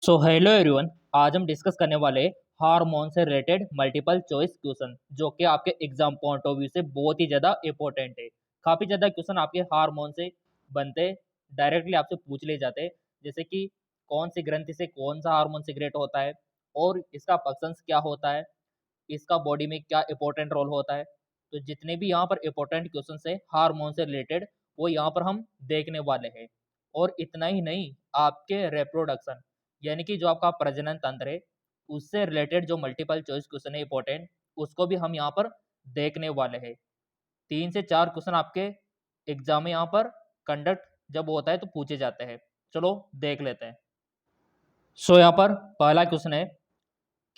So hello everyone, आज हम discuss करने वाले हार्मोन से रिलेटेड मल्टीपल चॉइस क्वेश्चन जो कि आपके एग्जाम पॉइंट ऑफ व्यू से बहुत ही ज़्यादा इंपॉर्टेंट है। काफ़ी ज़्यादा क्वेश्चन आपके हार्मोन से बनते, डायरेक्टली आपसे पूछ ले जाते हैं, जैसे कि कौन सी ग्रंथि से कौन सा हार्मोन सीक्रेट होता है और इसका फंक्शंस क्या होता है, इसका बॉडी में क्या इंपॉर्टेंट रोल होता है। तो जितने भी यहाँ पर इंपॉर्टेंट क्वेश्चन है हार्मोन से रिलेटेड वो यहाँ पर हम देखने वाले हैं। और इतना ही नहीं, आपके रिप्रोडक्शन यानी कि जो आपका प्रजनन तंत्र है उससे रिलेटेड जो मल्टीपल चॉइस क्वेश्चन है इंपॉर्टेंट, उसको भी हम यहाँ पर देखने वाले हैं। 3 से 4 क्वेश्चन आपके एग्जाम में यहाँ पर कंडक्ट जब होता है तो पूछे जाते हैं। चलो देख लेते हैं। सो यहाँ पर पहला क्वेश्चन है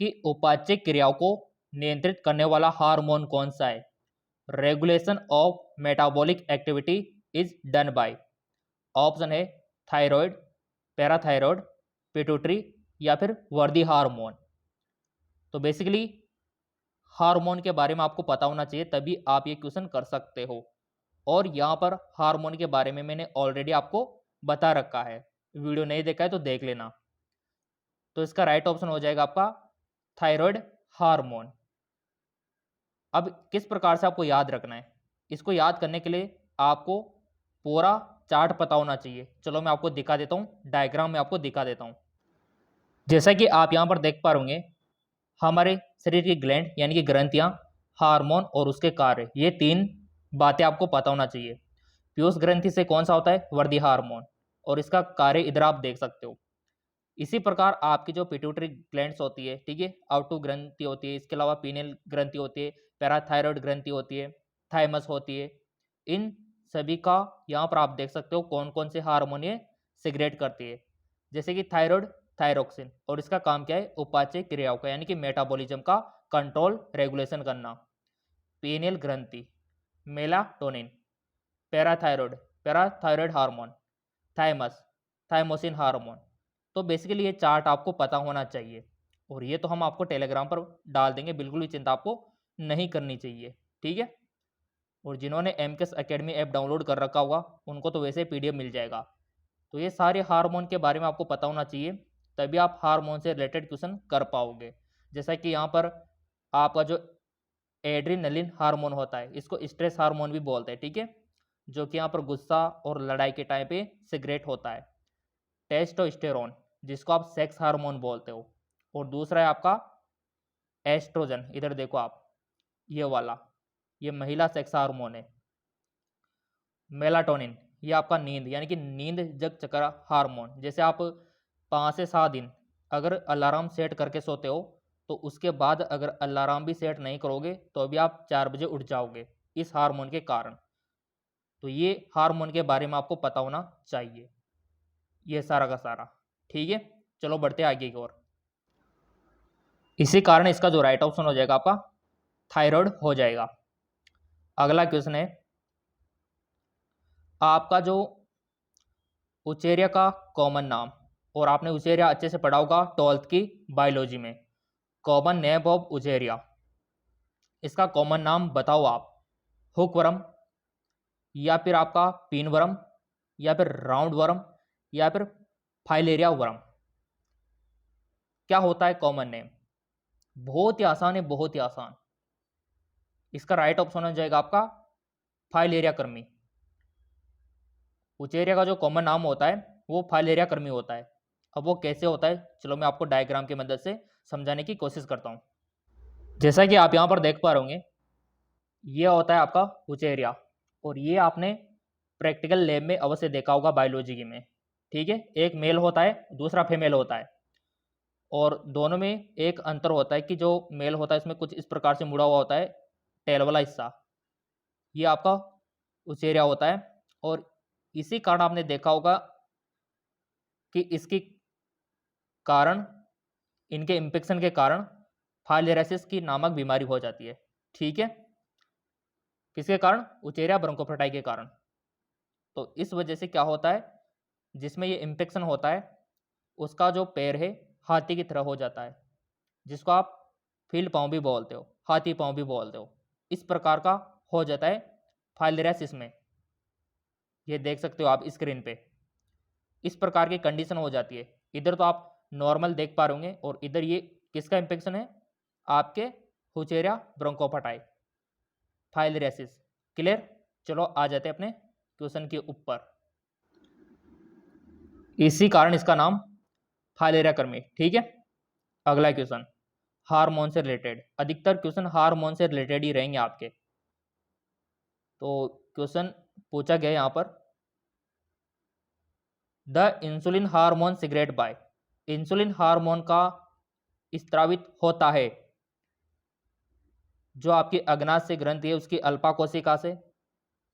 कि उपाच्य क्रियाओं को नियंत्रित करने वाला हार्मोन कौन सा है। Regulation of metabolic activity is done by. Option है थायराइड, पैराथायराइड, पिट्यूटरी या फिर वर्दी हार्मोन। तो बेसिकली हार्मोन के बारे में आपको पता होना चाहिए, तभी आप ये क्वेश्चन कर सकते हो। और यहाँ पर हार्मोन के बारे में मैंने ऑलरेडी आपको बता रखा है, वीडियो नहीं देखा है तो देख लेना। तो इसका राइट ऑप्शन हो जाएगा आपका थायराइड हार्मोन। अब किस प्रकार से आपको याद रखना है, इसको याद करने के लिए आपको पूरा चार्ट पता होना चाहिए। चलो मैं आपको दिखा देता हूँ, डायग्राम में आपको दिखा देता हूँ। जैसा कि आप यहाँ पर देख पा रहे होंगे, हमारे शरीर की ग्लैंड यानी कि ग्रंथियाँ, हार्मोन और उसके कार्य, ये 3 बातें आपको पता होना चाहिए। पीयूष ग्रंथि से कौन सा होता है, वर्दी हार्मोन, और इसका कार्य इधर आप देख सकते हो। इसी प्रकार आपकी जो पिट्यूटरी ग्लैंड्स होती है, ठीक है, आउटू ग्रंथि होती है, इसके अलावा पीनियल ग्रंथि होती है, पैराथायरॉयड ग्रंथि होती है, थाइमस होती है। इन सभी का यहाँ पर आप देख सकते हो कौन कौन से हार्मोन ये सिक्रेट करती है। जैसे कि थायराइड थायरोक्सिन, और इसका काम क्या है, उपाच्य क्रियाओं का यानी कि मेटाबॉलिज्म का कंट्रोल रेगुलेशन करना। पीनियल ग्रंथि melatonin, parathyroid parathyroid hormone, thymus thymosin hormone. तो बेसिकली ये चार्ट आपको पता होना चाहिए, और ये तो हम आपको टेलीग्राम पर डाल देंगे, बिल्कुल भी चिंता आपको नहीं करनी चाहिए, ठीक है। और जिन्होंने एमकेएस एकेडमी ऐप डाउनलोड कर रखा होगा उनको तो वैसे पीडीएफ मिल जाएगा। तो ये सारे हार्मोन के बारे में आपको पता होना चाहिए, तभी आप हार्मोन से रिलेटेड क्वेश्चन कर पाओगे। जैसा कि यहाँ पर आपका जो एड्रीनलिन हार्मोन होता है, इसको स्ट्रेस हार्मोन भी बोलते हैं, ठीक है, जो कि यहाँ पर गुस्सा और लड़ाई के टाइम पे सिगरेट होता है। टेस्टोस्टेरोन, जिसको आप सेक्स हार्मोन बोलते हो। और दूसरा है आपका एस्ट्रोजन, इधर देखो आप, ये वाला, ये महिला सेक्स हार्मोन है। मेलाटोनिन, ये आपका नींद यानी कि नींद जग चक्र हार्मोन। जैसे आप 5 से 7 दिन अगर अलार्म सेट करके सोते हो, तो उसके बाद अगर अलार्म भी सेट नहीं करोगे तो भी आप 4 बजे उठ जाओगे इस हार्मोन के कारण। तो ये हार्मोन के बारे में आपको पता होना चाहिए, ये सारा का सारा, ठीक है। चलो बढ़ते आगे की ओर। इसी कारण इसका जो राइट ऑप्शन हो जाएगा आपका थायराइड हो जाएगा। अगला क्वेश्चन है, आपका जो उचेरिया का कॉमन नाम, और आपने उचेरिया अच्छे से पढ़ा होगा 12th की बायोलॉजी में, कॉमन नेम ऑफ उचेरिया, इसका कॉमन नाम बताओ आप। हुकवर्म, या फिर आपका पिनवर्म, या फिर राउंड वर्म, या फिर फाइलेरिया वर्म। क्या होता है कॉमन नेम? बहुत ही आसान है, बहुत ही आसान। इसका राइट ऑप्शन हो जाएगा आपका फाइलेरिया कर्मी। उचेरिया का जो कॉमन नाम होता है वो फाइलेरिया कर्मी होता है। अब वो कैसे होता है, चलो मैं आपको डायग्राम की मदद से समझाने की कोशिश करता हूँ। जैसा कि आप यहाँ पर देख पा रहे होंगे, ये होता है आपका उचेरिया, और ये आपने प्रैक्टिकल लैब में अवश्य देखा होगा बायोलॉजी में, ठीक है। एक मेल होता है, दूसरा फीमेल होता है, और दोनों में एक अंतर होता है कि जो मेल होता है इसमें कुछ इस प्रकार से मुड़ा हुआ होता है टेल वाला हिस्सा, ये आपका उचेरिया होता है। और इसी कारण आपने देखा होगा कि इसके कारण, इनके इन्फेक्शन के कारण फाइलेरियासिस की नामक बीमारी हो जाती है, ठीक है। किसके कारण? उचेरिया ब्रोंकोफोटाई के कारण। तो इस वजह से क्या होता है, जिसमें ये इन्फेक्शन होता है उसका जो पैर है हाथी की तरह हो जाता है, जिसको आप फील पाँव भी बोलते हो, हाथी पाँव भी बोलते हो। इस प्रकार का हो जाता है फाइलेरियासिस में, ये देख सकते हो आप स्क्रीन पे। इस प्रकार की कंडीशन हो जाती है। इधर तो आप नॉर्मल देख पा रहे होंगे, और इधर ये किसका इंफेक्शन है, आपके हुचेरिया ब्रोंकोपाटाई फाइलेरियासिस। क्लियर। चलो आ जाते हैं अपने क्वेश्चन के ऊपर। इसी कारण इसका नाम फाइलेरिया कर्मी। ठीक है, अगला क्वेश्चन हार्मोन से रिलेटेड। अधिकतर क्वेश्चन हार्मोन से रिलेटेड ही रहेंगे आपके। तो क्वेश्चन पूछा गया यहां पर, the insulin hormone secreted by, insulin hormone का स्त्रावित होता है जो आपकी अग्नाशय ग्रंथि है उसकी अल्फा कोशिका से,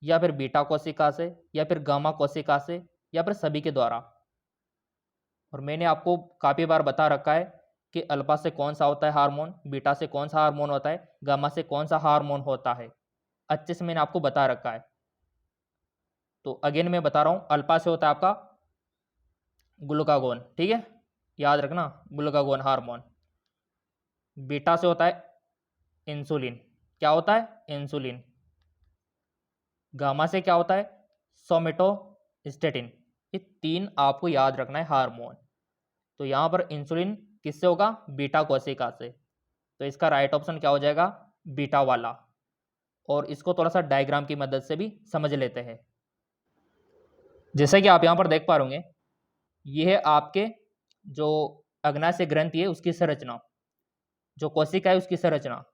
या फिर बीटा कोशिका से, या फिर गामा कोशिका से, या फिर सभी के द्वारा। और मैंने आपको काफी बार बता रखा है कि अल्फा से कौन सा होता है हार्मोन, बीटा से कौन सा हार्मोन होता है, गामा से कौन सा हार्मोन होता है, अच्छे से मैंने आपको बता रखा है। तो अगेन मैं बता रहा हूं, अल्फा से होता है आपका ग्लूकागोन, ठीक है, याद रखना, ग्लूकागोन हार्मोन। बीटा से होता है इंसुलिन, क्या होता है, इंसुलिन। गामा से क्या होता है, सोमेटोस्टेटिन। ये तीन आपको याद रखना है हार्मोन। तो यहां पर इंसुलिन किससे होगा, बीटा कोशिका से। तो इसका राइट ऑप्शन क्या हो जाएगा, बीटा वाला। और इसको थोड़ा सा डायग्राम की मदद से भी समझ लेते हैं। जैसे कि आप यहां पर देख पा रहे होंगे, यह है आपके जो अग्नाशय ग्रंथि है उसकी संरचना, जो कोशिका है उसकी संरचना,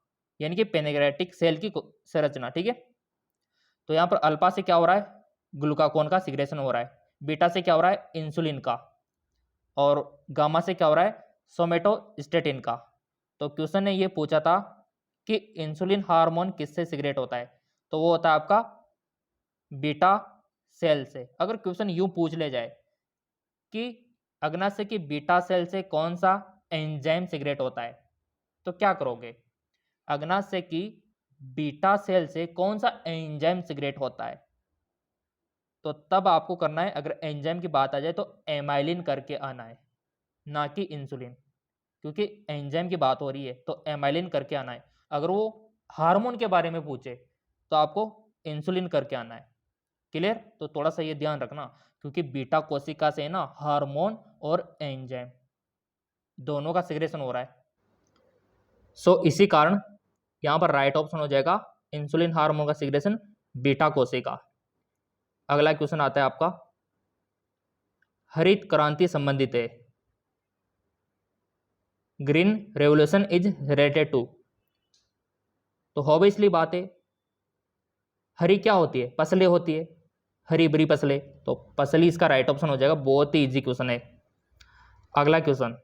यानी कि पेनक्रियाटिक सेल की संरचना। ठीक है, तो यहां पर अल्फा से क्या हो रहा है, ग्लूकागोन का सिग्रेशन हो रहा है, बीटा से क्या हो रहा है, इंसुलिन का, और गामा से क्या हो रहा है, सोमेटोस्टेटिन का। तो क्वेश्चन ने ये पूछा था कि इंसुलिन हार्मोन किससे सिगरेट होता है, तो वो होता है आपका बीटा सेल से। अगर क्वेश्चन यूं पूछ ले जाए कि अग्नाशय की बीटा सेल से कौन सा एंजाइम सिगरेट होता है, तो क्या करोगे, अग्नाशय की बीटा सेल से कौन सा एंजाइम सिगरेट होता है, तो तब आपको करना है, अगर एंजाइम की बात आ जाए तो एमाइलिन करके आना है, ना कि इंसुलिन, क्योंकि एंजाइम की बात हो रही है तो एमाइलिन करके आना है। अगर वो हार्मोन के बारे में पूछे तो आपको इंसुलिन करके आना है। क्लियर। तो थोड़ा सा ये ध्यान रखना, क्योंकि बीटा कोशिका से ना हार्मोन और एंजाइम दोनों का सिग्रेशन हो रहा है। सो इसी कारण यहां पर राइट ऑप्शन हो जाएगा इंसुलिन हार्मोन का सिग्रेशन बीटा कोशिका। अगला क्वेश्चन आता है आपका, हरित क्रांति संबंधित है, green revolution is related to. तो ऑब्वियसली बात है, हरी क्या होती है, फसलें होती है, हरी भरी फसलें, तो फसली इसका राइट ऑप्शन हो जाएगा। बहुत ही इजी क्वेश्चन है। अगला क्वेश्चन,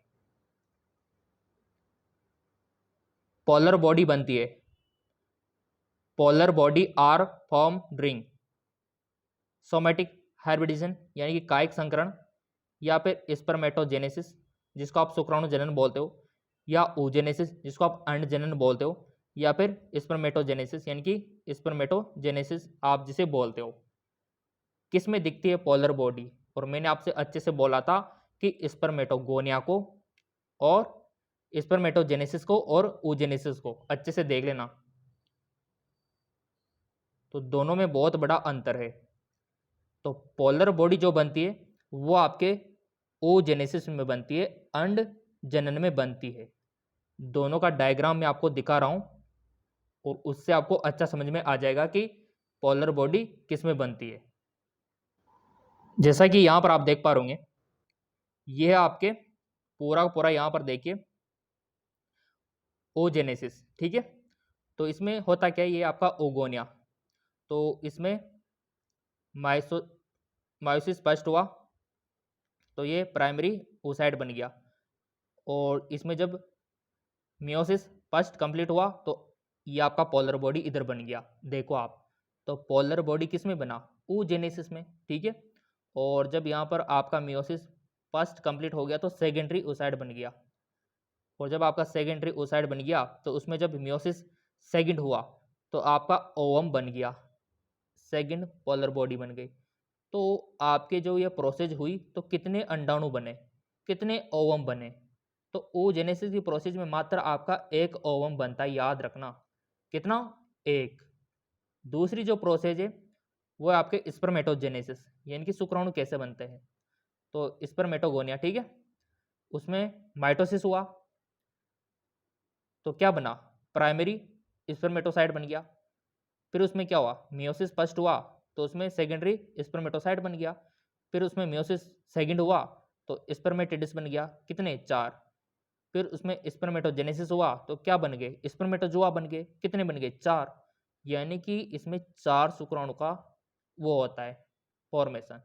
पोलर बॉडी बनती है, polar body are form during somatic hybridization यानी कि कायिक संकरण, या फिर स्पर्मेटोजेनेसिस जिसको आप शुक्राणु जनन बोलते हो, या ओजेनेसिस जिसको आप अंड जनन बोलते हो, या फिर स्पर्मेटोजेनेसिस यानी कि स्पर्मेटोजेनेसिस आप जिसे बोलते हो। किस में दिखती है पोलर बॉडी, और मैंने आपसे अच्छे से बोला था कि स्पर्मेटोगोनिया को और स्पर्मेटोजेनेसिस को और ओजेनेसिस को अच्छे से देख लेना, तो दोनों में बहुत बड़ा अंतर है। तो पोलर बॉडी जो बनती है वो आपके ओजेनेसिस में बनती है, अंड जनन में बनती है। दोनों का डायग्राम मैं आपको दिखा रहा हूं, और उससे आपको अच्छा समझ में आ जाएगा कि पोलर बॉडी किस में बनती है। जैसा कि यहां पर आप देख पा रहे होंगे, यह आपके पूरा पूरा यहां पर देखिए ओजेनेसिस, ठीक है। तो इसमें होता क्या है, ये आपका ओगोनिया, तो इसमें मायोसिस फर्स्ट हुआ, तो ये प्राइमरी oocyte बन गया, और इसमें जब मियोसिस फर्स्ट कंप्लीट हुआ तो ये आपका पोलर बॉडी इधर बन गया। देखो आप, तो पोलर बॉडी किस में बना, oogenesis में, ठीक है। और जब यहाँ पर आपका मियोसिस फर्स्ट कंप्लीट हो गया तो सेकेंडरी oocyte बन गया, और जब आपका सेकेंडरी oocyte बन गया तो उसमें जब मियोसिस सेकंड हुआ तो आपका ओवम बन गया, सेकंड पोलर बॉडी बन गई। तो आपके जो ये प्रोसेस हुई तो कितने अंडाणु बने, कितने ओवम बने, तो oogenesis की प्रोसेस में मात्र आपका एक ओवम बनता है, याद रखना, कितना, एक। दूसरी जो प्रोसेस है वो है आपके स्पर्मेटोजेनेसिस, यानी कि शुक्राणु कैसे बनते हैं, तो स्पर्मेटोगोनिया, ठीक है। उसमें माइटोसिस हुआ तो क्या बना, प्राइमरी स्पर्मेटोसाइट बन गया। फिर उसमें क्या हुआ, मियोसिस फर्स्ट हुआ तो उसमें सेकेंडरी स्पर्मेटोसाइट बन गया। फिर उसमें मियोसिस सेकंड हुआ तो स्पर्मेटिड्स बन गया, कितने, 4। फिर उसमें स्पर्मेटोजेनेसिस हुआ तो क्या बन गए, स्पर्मेटोजोआ बन गए, कितने बन गए, 4। यानी कि इसमें 4 शुक्राणु का वो होता है फॉर्मेशन।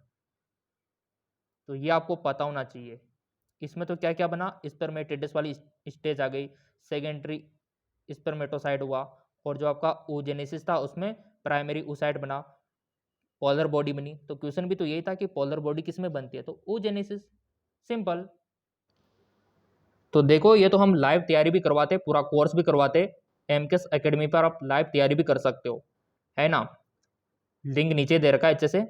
तो ये आपको पता होना चाहिए। इसमें तो क्या क्या बना, स्पर्मेटिड्स वाली स्टेज आ गई, सेकेंडरी स्पर्मेटोसाइट हुआ, और जो आपका oogenesis था उसमें प्राइमरी oocyte बना, पोलर बॉडी बनी। तो क्वेश्चन भी तो यही था कि पोलर बॉडी किस में बनती है, तो oogenesis, सिंपल। तो देखो ये तो हम लाइव तैयारी भी करवाते, पूरा कोर्स भी करवाते, एमकेएस एकेडमी पर आप लाइव तैयारी भी कर सकते हो, है ना। लिंक नीचे दे रखा है अच्छे से,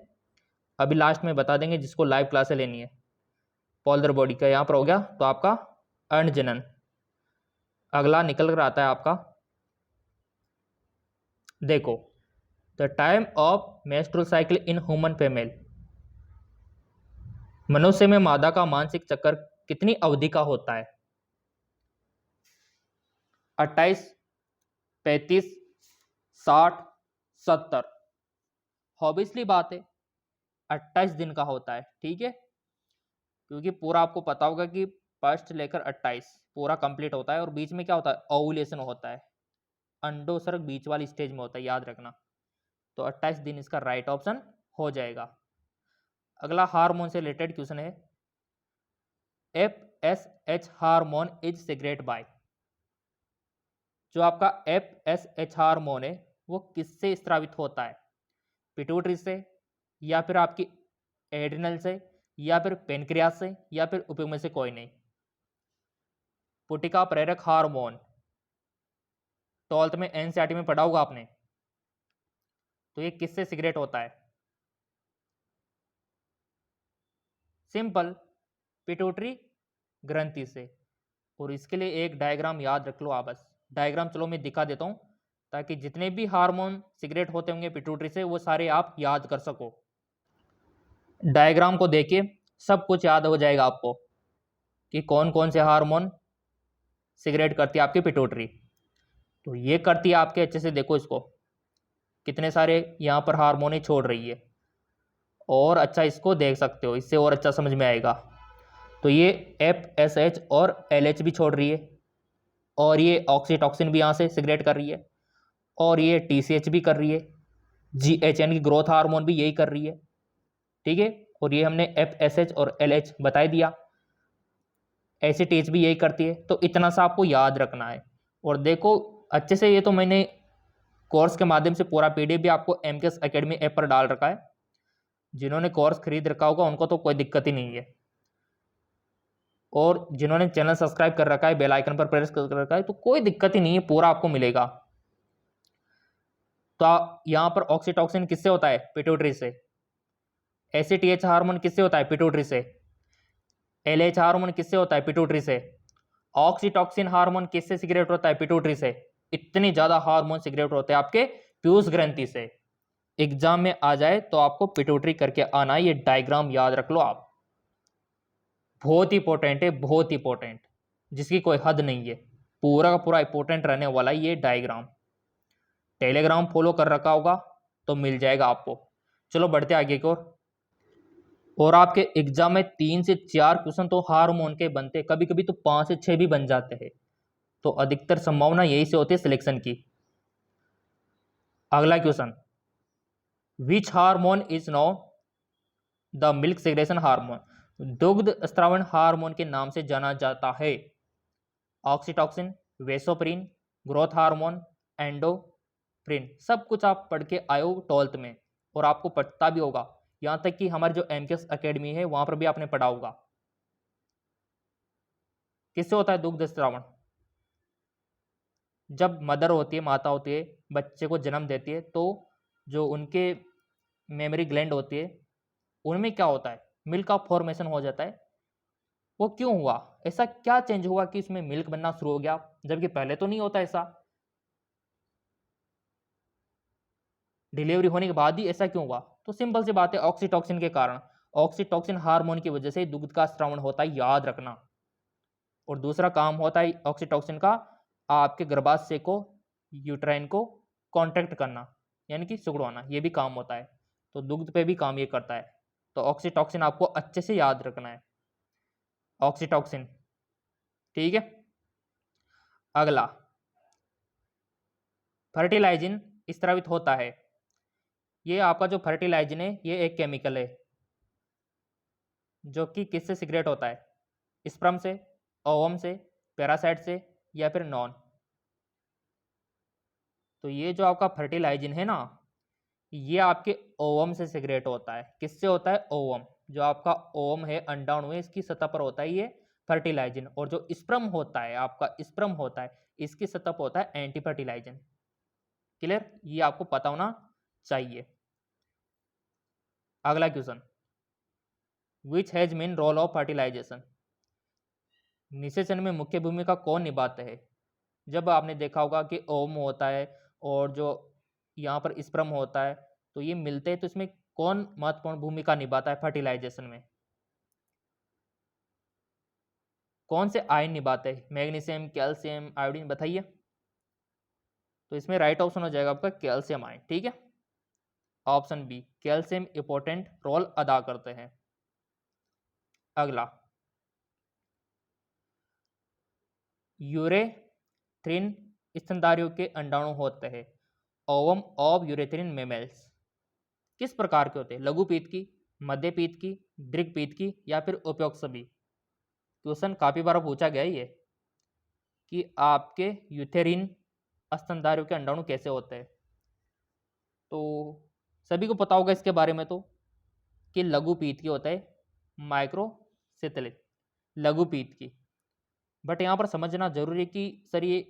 अभी लास्ट में बता देंगे जिसको लाइव क्लासें लेनी है। पोलर बॉडी का यहाँ पर हो गया, तो आपका अंडजनन अगला निकल कर आता है आपका, देखो the time of menstrual cycle in human female, मनुष्य में मादा का मानसिक चक्कर कितनी अवधि का होता है, 28, 35, 60, 70। ऑब्वियसली बात है 28 दिन का होता है, ठीक है, क्योंकि पूरा आपको पता होगा कि फर्स्ट लेकर 28 पूरा कंप्लीट होता है, और बीच में क्या होता है, ओवुलेशन होता है, अंडोसर्ग बीच वाली स्टेज में होता है, याद रखना। तो 28 दिन इसका राइट ऑप्शन हो जाएगा। अगला हार्मोन से रिलेटेड क्वेश्चन है, FSH hormone is secreted by, जो आपका FSH हार्मोन है वो किससे स्रावित होता है, पिट्यूटरी से, या फिर आपकी एड्रिनल से, या फिर पेनक्रियास से, या फिर उपयोग में से कोई नहीं। पुटिका प्रेरक हार्मोन 12th में एनसीईआरटी में पढ़ा होगा आपने, तो ये किससे सीक्रेट होता है, सिंपल, पिट्यूटरी ग्रंथि से। और इसके लिए एक डायग्राम याद रख लो आप, बस डायग्राम चलो मैं दिखा देता हूं, ताकि जितने भी हार्मोन सीक्रेट होते होंगे पिट्यूटरी से वो सारे आप याद कर सको। डायग्राम को देखिए, सब कुछ याद हो जाएगा आपको कि कौन कौन से हार्मोन सीक्रेट करती है आपकी पिट्यूटरी। तो ये करती है आपके, अच्छे से देखो इसको, कितने सारे यहाँ पर हार्मोन ही छोड़ रही है, और अच्छा इसको देख सकते हो, इससे और अच्छा समझ में आएगा। तो ये FSH और LH भी छोड़ रही है, और ये ऑक्सीटॉक्सिन भी यहाँ से सिगरेट कर रही है, और ये TCH भी कर रही है, GHN की ग्रोथ हार्मोन भी यही कर रही है, ठीक है। और ये हमने FSH और LH बता दिया, ACTH भी यही करती है। तो इतना सा आपको याद रखना है। और देखो अच्छे से, ये तो मैंने कोर्स के माध्यम से पूरा PDF भी आपको एमकेएस एकेडमी ऐप पर डाल रखा है, जिन्होंने कोर्स खरीद रखा होगा उनको तो कोई दिक्कत ही नहीं है, और जिन्होंने चैनल सब्सक्राइब कर रखा है, बेल आइकन पर प्रेस कर रखा है, तो कोई दिक्कत ही नहीं है, पूरा आपको मिलेगा। तो यहाँ पर ऑक्सीटॉक्सिन किससे होता है, पिट्यूटरी से। ACTH हार्मोन किससे होता है, पिट्यूटरी से। LH हार्मोन किससे होता है, पिट्यूटरी से। ऑक्सीटॉक्सिन हार्मोन किससे सिगरेट होता है, पिट्यूटरी से। इतनी ज्यादा हार्मोन सिगरेट होते हैं आपके पीयूष ग्रंथि से। एग्जाम में आ जाए तो आपको पिट्यूटरी करके आना है, ये डायग्राम याद रख लो आप, बहुत इंपॉर्टेंट है, बहुत इंपॉर्टेंट, जिसकी कोई हद नहीं है, पूरा का पूरा इंपॉर्टेंट रहने वाला है ये डायग्राम। टेलीग्राम फॉलो कर रखा होगा तो मिल जाएगा आपको। चलो बढ़ते आगे की ओर। और आपके एग्जाम में 3 से 4 क्वेश्चन तो हार्मोन के बनते, कभी कभी तो 5 से 6 भी बन जाते हैं, तो अधिकतर संभावना यही से होती है सिलेक्शन की। अगला question, which hormone is know the milk segregation hormone, दुग्ध स्त्रावण हार्मोन के नाम से जाना जाता है। ऑक्सीटॉक्सिन, वेसोप्रिन, ग्रोथ हार्मोन, एंडोफ्रिन, सब कुछ आप पढ़ के आए हो 12th में, और आपको पता भी होगा, यहां तक कि हमारे जो एमकेएस एकेडमी है वहां पर भी आपने पढ़ा होगा। किससे होता है दुग्ध स्त्रावण, जब मदर होती है, माता होती है, बच्चे को जन्म देती है, तो जो उनके मेमोरी ग्लैंड होती है उनमें क्या होता है, मिल्क का फॉर्मेशन हो जाता है। वो क्यों हुआ, ऐसा क्या चेंज हुआ कि इसमें मिल्क बनना शुरू हो गया, जबकि पहले तो नहीं होता ऐसा, डिलीवरी होने के बाद ही ऐसा क्यों हुआ। तो सिंपल सी बात है, ऑक्सीटॉक्सिन के कारण, ऑक्सीटॉक्सिन हार्मोन की वजह से दुग्ध का स्रावण होता है, याद रखना। और दूसरा काम होता है ऑक्सीटोसिन का आपके गर्भाशय को, यूट्राइन को कॉन्ट्रैक्ट करना, यानी कि सिकुड़वाना, ये भी काम होता है। तो दुग्ध पे भी काम ये करता है। तो ऑक्सीटोसिन आपको अच्छे से याद रखना है, ऑक्सीटोसिन। ठीक है, अगला फर्टिलाइजिन स्रावित होता है। ये आपका जो फर्टिलाइजिन है ये एक केमिकल है जो कि किससे सिक्रेट होता है, स्पर्म से, ओवम से, पैरासाइट से या फिर नॉन। तो ये जो आपका फर्टिलाइजिन है ना, ये आपके ओवम से सिक्रेट होता है। किससे होता है, ओवम। जो आपका ओवम है, अंडाणु है, इसकी सतह पर होता है ये फर्टिलाइजिन। और जो स्पर्म होता है, आपका स्पर्म होता है, इसकी सतह पर होता है एंटी फर्टिलाइजिन। क्लियर, ये आपको पता होना चाहिए। अगला question, which has main role of fertilisation. निषेचन में मुख्य भूमिका कौन निभाते हैं। जब आपने देखा होगा कि ओम होता है और जो यहाँ पर स्पर्म होता है, तो ये मिलते हैं, तो इसमें कौन महत्वपूर्ण भूमिका निभाता है फर्टिलाइजेशन में, कौन से आयन निभाते हैं, मैग्नीशियम, कैल्शियम, आयोडीन, बताइए। तो इसमें राइट ऑप्शन हो जाएगा आपका कैल्शियम आयन। ठीक है, option B, calcium important role अदा करते हैं। अगला, यूरेथ्रिन स्तनधारियों के अंडाणु होते हैं। ओवम ऑफ यूरेथ्रिन मेमल्स किस प्रकार के होते हैं, लघुपीत की, मध्यपीत की, दीर्घपीत की या फिर उपयुक्त सभी। क्वेश्चन काफी बार पूछा गया है ये कि आपके यूथेरिन स्तनधारियों के अंडाणु कैसे होते हैं। तो सभी को पता होगा इसके बारे में तो कि लघुपीत की होता है, माइक्रोसिथिलिक लघुपीत की। बट यहाँ पर समझना जरूरी है कि सर ये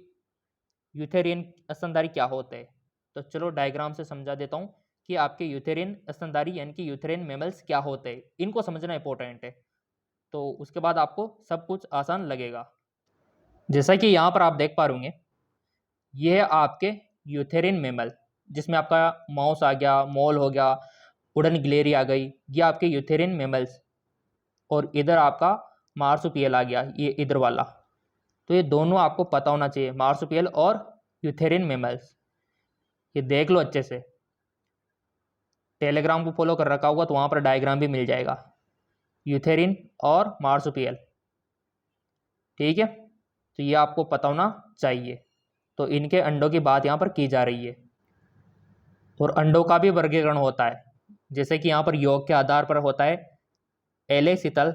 यूथेरियन स्तनधारी क्या होते हैं। तो चलो डायग्राम से समझा देता हूँ कि आपके यूथेरियन स्तनधारी यानी कि यूथेरियन मेमल्स क्या होते हैं, इनको समझना इंपॉर्टेंट है। तो उसके बाद आपको सब कुछ आसान लगेगा। जैसा कि यहाँ पर आप देख पा रहे होंगे, ये है आपके यूथेरियन मेमल, जिसमें आपका माउस आ गया, मोल हो गया, वुडन गिलेरी आ गई, ये आपके यूथेरियन मेमल्स। और इधर आपका मार्सुपियल आ गया, ये इधर वाला। तो ये दोनों आपको पता होना चाहिए, मार्सुपियल और यूथेरियन मेमल्स। ये देख लो अच्छे से, टेलीग्राम को फॉलो कर रखा होगा तो वहाँ पर डायग्राम भी मिल जाएगा, यूथेरिन और मार्सुपियल। ठीक है, तो ये आपको पता होना चाहिए। तो इनके अंडों की बात यहाँ पर की जा रही है। और अंडों का भी वर्गीकरण होता है, जैसे कि यहाँ पर योग के आधार पर होता है एलेसितल,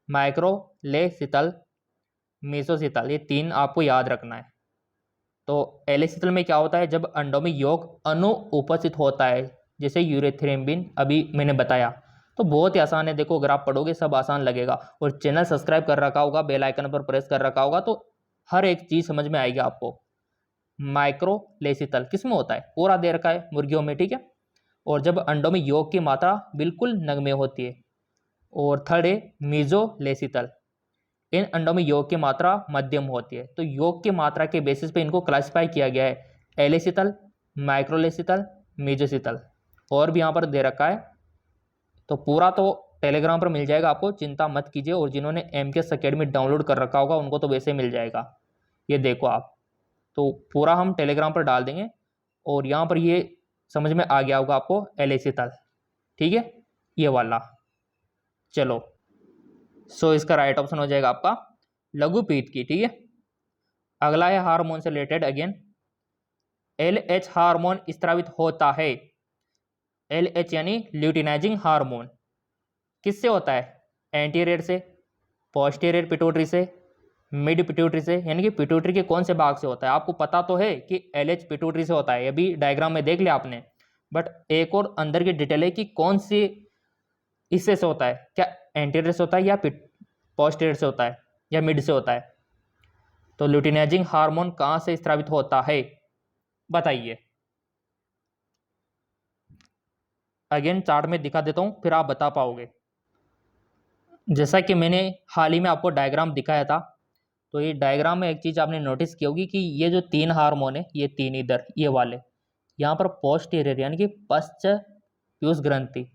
माइक्रोलेसितल, मेसोसितल, ये तीन आपको याद रखना है। तो एलेसितल में क्या होता है, जब अंडों में योग अणु उपस्थित होता है, जैसे यूरेथ्रेम्बिन अभी मैंने बताया। तो बहुत ही आसान है, देखो अगर आप पढ़ोगे सब आसान लगेगा। और चैनल सब्सक्राइब कर रखा होगा, बेल आइकन पर प्रेस कर रखा होगा, तो हर एक चीज समझ में आएगी आपको। माइक्रोलेसितल किसमें होता है, पूरा दे रखा है मुर्गियों में। ठीक है, और जब अंडों में योग की मात्रा बिल्कुल नगण्य होती है। और थर्ड है मीजोलेसितल, इन अंडों में योग की मात्रा मध्यम होती है। तो योग की मात्रा के बेसिस पे इनको क्लासिफाई किया गया है, एलेसितल, माइक्रोलेसितल, मीजोसितल। और भी यहाँ पर दे रखा है, तो पूरा तो टेलीग्राम पर मिल जाएगा आपको, चिंता मत कीजिए। और जिन्होंने MKS अकेडमी डाउनलोड कर रखा होगा उनको तो वैसे मिल जाएगा। ये देखो आप, तो पूरा हम टेलीग्राम पर डाल देंगे। और यहाँ पर ये समझ में आ गया होगा आपको एलेसितल। ठीक है, ये वाला। चलो, सो इसका राइट ऑप्शन हो जाएगा आपका लघुपीत की। ठीक है, अगला है हार्मोन से रिलेटेड अगेन। LH हार्मोन स्रावित होता है। LH यानी ल्यूटिनाइजिंग हार्मोन किससे होता है, एंटीरियर से, पोस्टीरियर पिट्यूटरी से, मिड पिट्यूटरी से, यानी कि पिट्यूटरी के कौन से भाग से होता है। आपको पता तो है कि LH पिट्यूटरी से होता है, ये भी डायग्राम में देख लिया आपने। बट एक और अंदर की डिटेल है कि कौन सी इससे से होता है, क्या एंटीरियर से होता है या पोस्टीरियर से होता है या मिड से होता है। तो ल्यूटिनाइजिंग हार्मोन कहाँ से स्रावित होता है, बताइए। अगेन चार्ट में दिखा देता हूँ, फिर आप बता पाओगे। जैसा कि मैंने हाल ही में आपको डायग्राम दिखाया था, तो ये डायग्राम में एक चीज़ आपने नोटिस की होगी कि ये जो तीन हार्मोन है, ये तीन इधर ये वाले, यहाँ पर पोस्टीरियर यानी कि पश्च पीयूष ग्रंथि,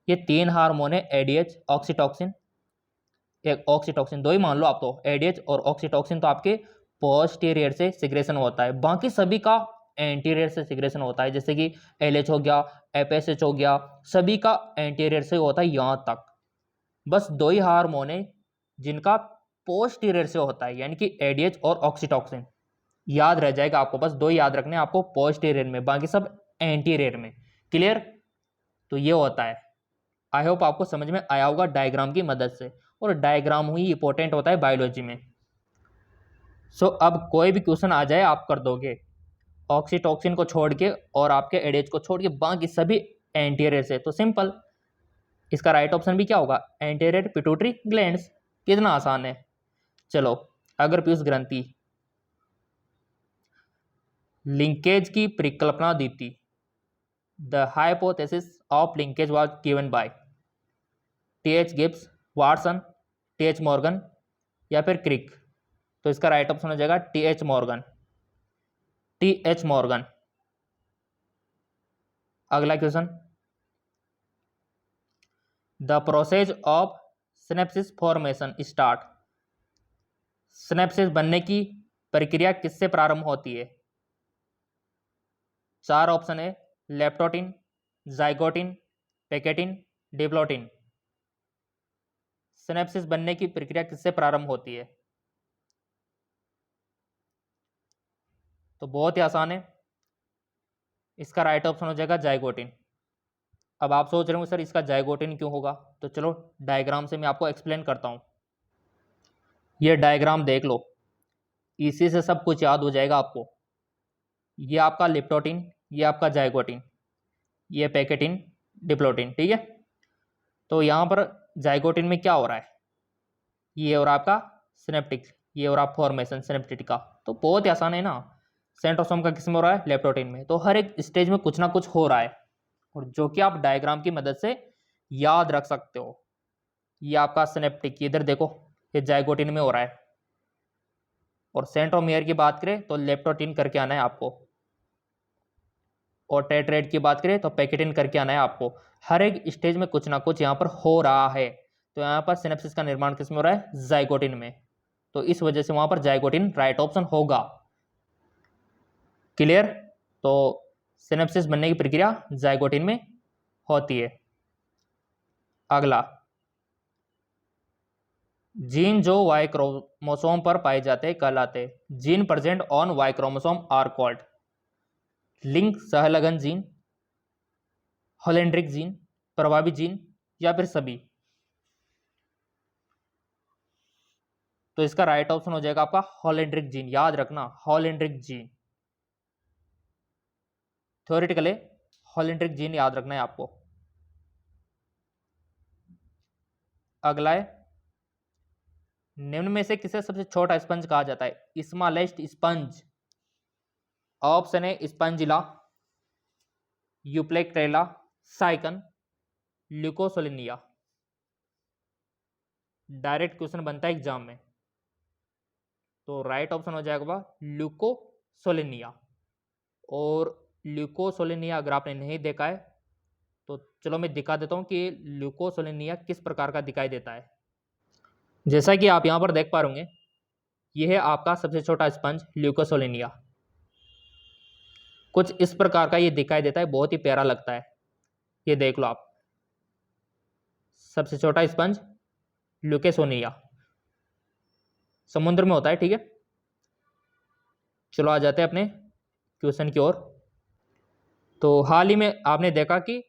ये तीन हार्मोन है, ADH, ऑक्सीटोसिन, एक ऑक्सीटॉक्सिन, दो ही मान लो आप, तो एडीएच और ऑक्सीटॉक्सिन तो आपके पोस्टीरियर से सिग्रेशन होता है, बाकी सभी का एंटीरियर से सिग्रेशन होता है, जैसे कि एलएच हो गया, एफएसएच हो गया, सभी का एंटीरियर से होता है यहाँ तक। बस दो ही हार्मोन है जिनका पोस्टीरियर से होता है, यानी कि एडीएच और ऑक्सीटॉक्सिन। याद रह जाएगा आपको, बस दो ही याद रखने आपको पोस्टीरियर में, बाकी सब एंटीरियर में। क्लियर? तो ये होता है। आई होप आपको समझ में आया होगा डायग्राम की मदद से, और डायग्राम ही इंपॉर्टेंट होता है बायोलॉजी में। सो अब कोई भी क्वेश्चन आ जाए आप कर दोगे, ऑक्सीटॉक्सिन को छोड़ के और आपके एडीएच को छोड़ के बाकी सभी एंटीरियर से, तो सिंपल इसका राइट ऑप्शन भी क्या होगा, एंटीरियर पिट्यूटरी ग्लैंड्स। कितना आसान है। चलो, अगर पीयूष ग्रंथि लिंकेज की परिकल्पना दी थी, the hypothesis of linkage was given by TH Gibbs, Watson, TH Morgan या फिर क्रिक। तो इसका राइट ऑप्शन हो जाएगा टीएच मॉर्गन, टीएच मॉर्गन। अगला question, the process of synapsis formation start. Synapsis बनने की प्रक्रिया किससे प्रारंभ होती है? चार ऑप्शन है, leptotene, zygotene, pachytene, diplotene. Synapses बनने की प्रक्रिया किससे प्रारंभ होती है? तो बहुत ही आसान है, इसका राइट ऑप्शन हो जाएगा जाइगोटिन। अब आप सोच रहे हो सर इसका जाइगोटिन क्यों होगा, तो चलो डायग्राम से मैं आपको एक्सप्लेन करता हूँ। ये डायग्राम देख लो, इसी से सब कुछ याद हो जाएगा आपको। ये आपका लिप्टोटिन, ये आपका जाइगोटिन, ये पैकेटिन, डिप्लोटिन, ठीक है। तो यहाँ पर जाइगोटिन में क्या हो रहा है, ये और आपका सिनेप्टिक, ये और आप फॉर्मेशन सिनेप्टिक का। तो बहुत ही आसान है ना। सेंट्रोसोम का किस में हो रहा है, लेप्टोटिन में। तो हर एक स्टेज में कुछ ना कुछ हो रहा है, और जो कि आप डायग्राम की मदद से याद रख सकते हो। ये आपका सिनेप्टिक, इधर देखो, ये जाइगोटिन में हो रहा है। और सेंट्रोमियर की बात करें तो लेप्टोटिन करके आना है आपको, और टेट्रेट की बात करें तो पैकेटिन करके आना है आपको। हर एक स्टेज में कुछ ना कुछ यहाँ पर हो रहा है। तो यहाँ पर सिनेप्सिस का निर्माण किस में हो रहा है, जाइगोटिन में। तो इस वजह से वहां पर जाइगोटिन राइट ऑप्शन होगा। क्लियर? तो सिनेप्सिस बनने की प्रक्रिया जाइगोटिन में होती है। अगला, जीन जो वाई क्रोमोसोम पर पाए जाते हैं कहलाते हैं। Gene present on Y chromosome are called link सहलगन जीन, हॉलेंड्रिक जीन, प्रभावी जीन या फिर सभी। तो इसका राइट ऑप्शन हो जाएगा आपका हॉलेंड्रिक जीन। याद रखना, हॉलेंड्रिक जीन। थ्योरेटिकली हॉलेंड्रिक जीन याद रखना है आपको। अगला है, निम्न में से किसे सबसे छोटा स्पंज कहा जाता है? Smallest sponge. ऑप्शन है स्पंजिला, यूप्लेक्टेला, साइकन, ल्यूकोसोलिनिया। डायरेक्ट क्वेश्चन बनता है एग्जाम में। तो राइट ऑप्शन हो जाएगा ल्यूकोसोलिनिया। और ल्यूकोसोलिनिया अगर आपने नहीं देखा है तो चलो मैं दिखा देता हूं कि ल्यूकोसोलिनिया किस प्रकार का दिखाई देता है। जैसा कि आप यहां पर देख पा रहे होंगे, यह है आपका सबसे छोटा स्पंज ल्यूकोसोलिनिया। कुछ इस प्रकार का ये दिखाई देता है, बहुत ही प्यारा लगता है। ये देख लो आप, सबसे छोटा स्पंज ल्यूकोसोनिया, समुद्र में होता है, ठीक है। चलो आ जाते हैं अपने क्वेश्चन की ओर। तो हाल ही में आपने देखा कि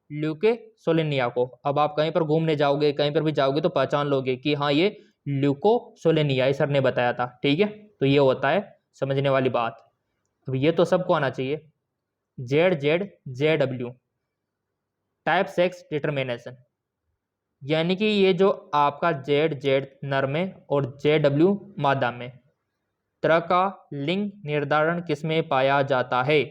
ल्यूकोसोलिनिया को, अब आप कहीं पर घूमने जाओगे, कहीं पर भी जाओगे तो पहचान लोगे कि हाँ ये ल्यूकोसोलिनिया सर ने बताया था, ठीक है। तो ये होता है समझने वाली बात। अब ये तो सबको आना चाहिए। Z Z J W, type sex determination, यानी कि ये जो आपका जेड जेड नर में और जे डब्ल्यू मादा में, तरह का लिंग निर्धारण किसमें पाया जाता है?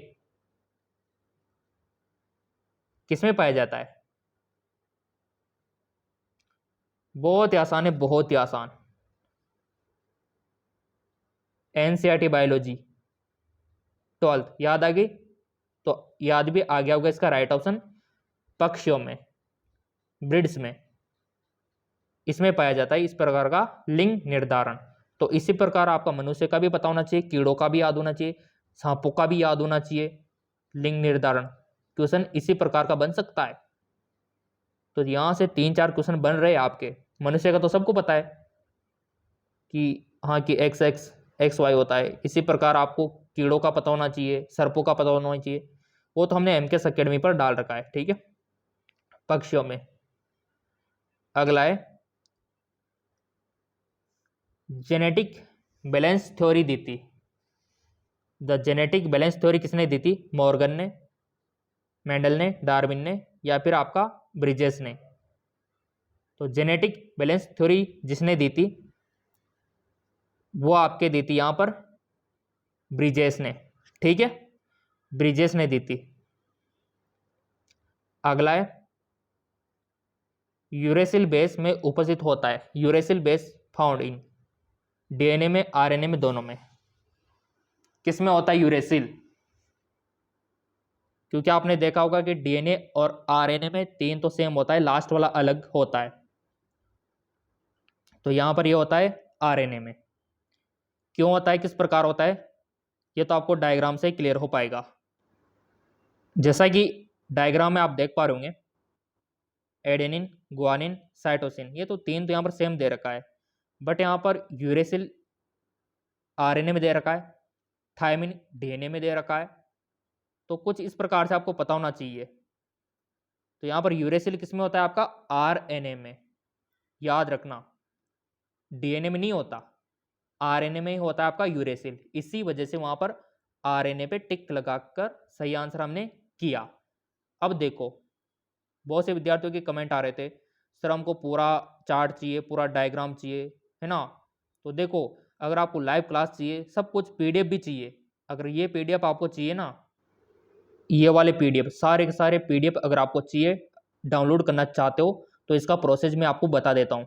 किसमें पाया जाता है? बहुत ही आसान है, बहुत ही आसान। एनसीईआरटी बायोलॉजी 12th याद आ गई? तो याद भी आ गया होगा इसका राइट ऑप्शन, पक्षियों में, ब्रिड्स में। इसमें पाया जाता है इस प्रकार का लिंग निर्धारण। तो इसी प्रकार आपका मनुष्य का भी पता होना चाहिए, कीड़ों का भी याद होना चाहिए, सांपों का भी याद होना चाहिए। लिंग निर्धारण क्वेश्चन इसी प्रकार का बन सकता है। तो यहां से 3-4 क्वेश्चन बन रहे हैं आपके। मनुष्य का तो सबको पता है कि हाँ कि एक्स एक्स एक्स वाई होता है। इसी प्रकार आपको कीड़ों का पता होना चाहिए, सर्पों का पता होना चाहिए, वो तो हमने एमकेएस एकेडमी पर डाल रखा है। ठीक है, पक्षियों में अगला है जेनेटिक बैलेंस थ्योरी दी थी। द जेनेटिक बैलेंस थ्योरी किसने दी थी? मॉर्गन ने, मेंडल ने, डार्विन ने, या फिर आपका ब्रिजेस ने। तो जेनेटिक बैलेंस थ्योरी जिसने दी थी वो आपके दी थी यहां पर ब्रिजेस ने। ठीक है, ब्रिजेस ने दी थी। अगला है यूरेसिल बेस में उपस्थित होता है। Uracil base found in DNA में, आरएनए में, दोनों में। किस में होता है यूरेसिल? क्योंकि आपने देखा होगा कि डीएनए और आरएनए में 3 तो सेम होता है, लास्ट वाला अलग होता है। तो यहां पर ये होता है आरएनए में। क्यों होता है, किस प्रकार होता है, ये तो आपको डायग्राम से क्लियर हो पाएगा। जैसा कि डायग्राम में आप देख पा रहे होंगे, एडेनिन, गुआनिन, साइटोसिन, ये तो 3 तो यहाँ पर सेम दे रखा है, बट यहाँ पर यूरेसिल आरएनए में दे रखा है, थायमिन डीएनए में दे रखा है। तो कुछ इस प्रकार से आपको पता होना चाहिए। तो यहाँ पर यूरेसिल किस में होता है? आपका आरएनए में। याद रखना, डीएनए में नहीं होता, आरएनए में ही होता है आपका यूरेसिल। इसी वजह से वहां पर आरएनए पे टिक लगाकर सही आंसर हमने किया। अब देखो, बहुत से विद्यार्थियों के कमेंट आ रहे थे, सर हमको पूरा चार्ट चाहिए, पूरा डायग्राम चाहिए, है ना। तो देखो, अगर आपको लाइव क्लास चाहिए, सब कुछ पीडीएफ भी चाहिए, अगर ये पीडीएफ आपको चाहिए ना, ये वाले पीडीएफ, सारे के सारे पीडीएफ अगर आपको चाहिए, डाउनलोड करना चाहते हो, तो इसका प्रोसेस मैं आपको बता देता हूँ।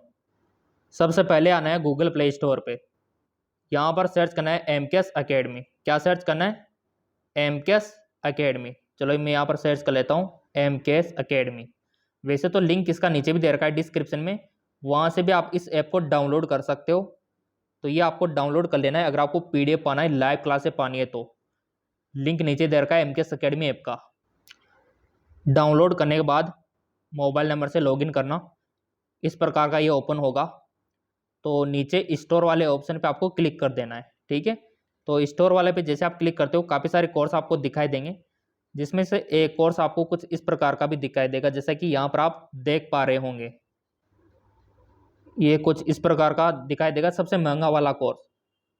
सबसे पहले आना है गूगल प्ले स्टोर पे, यहाँ पर सर्च करना है एमकेएस एकेडमी। क्या सर्च करना है? MKS academy. चलो मैं यहाँ पर सर्च कर लेता हूँ एमकेएस एकेडमी। वैसे तो लिंक इसका नीचे भी दे रखा है डिस्क्रिप्शन में, वहाँ से भी आप इस ऐप को डाउनलोड कर सकते हो। तो ये आपको डाउनलोड कर लेना है अगर आपको पीडीएफ पाना है, लाइव क्लासेस पानी है तो। लिंक नीचे दे रखा है एमकेएस एकेडमी ऐप का। डाउनलोड करने के बाद मोबाइल नंबर से लॉगिन करना, इस प्रकार का ये ओपन होगा। तो नीचे स्टोर वाले ऑप्शन पे आपको क्लिक कर देना है। ठीक है, तो स्टोर वाले पे जैसे आप क्लिक करते हो, काफ़ी सारे कोर्स आपको दिखाई देंगे, जिसमें से एक कोर्स आपको कुछ इस प्रकार का भी दिखाई देगा, जैसा कि यहाँ पर आप देख पा रहे होंगे। ये कुछ इस प्रकार का दिखाई देगा, सबसे महंगा वाला कोर्स।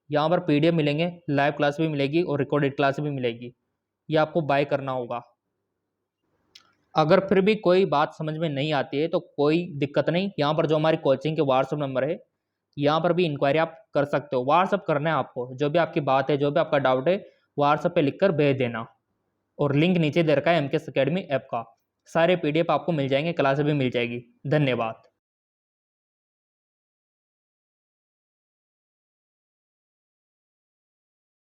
यहाँ पर पीडीएफ मिलेंगे, लाइव क्लास भी मिलेगी और रिकॉर्डेड क्लास भी मिलेगी। ये आपको बाय करना होगा। अगर फिर भी कोई बात समझ में नहीं आती है तो कोई दिक्कत नहीं, यहाँ पर जो हमारी कोचिंग के व्हाट्सएप नंबर है, यहाँ पर भी इंक्वायरी आप कर सकते हो। व्हाट्सएप करना है आपको, जो भी आपकी बात है, जो भी आपका डाउट है, व्हाट्सएप पे लिखकर भेज देना। और लिंक नीचे दे रखा है एमकेएस एकेडमी ऐप का, सारे पीडीएफ आपको मिल जाएंगे, क्लासेस भी मिल जाएगी। धन्यवाद।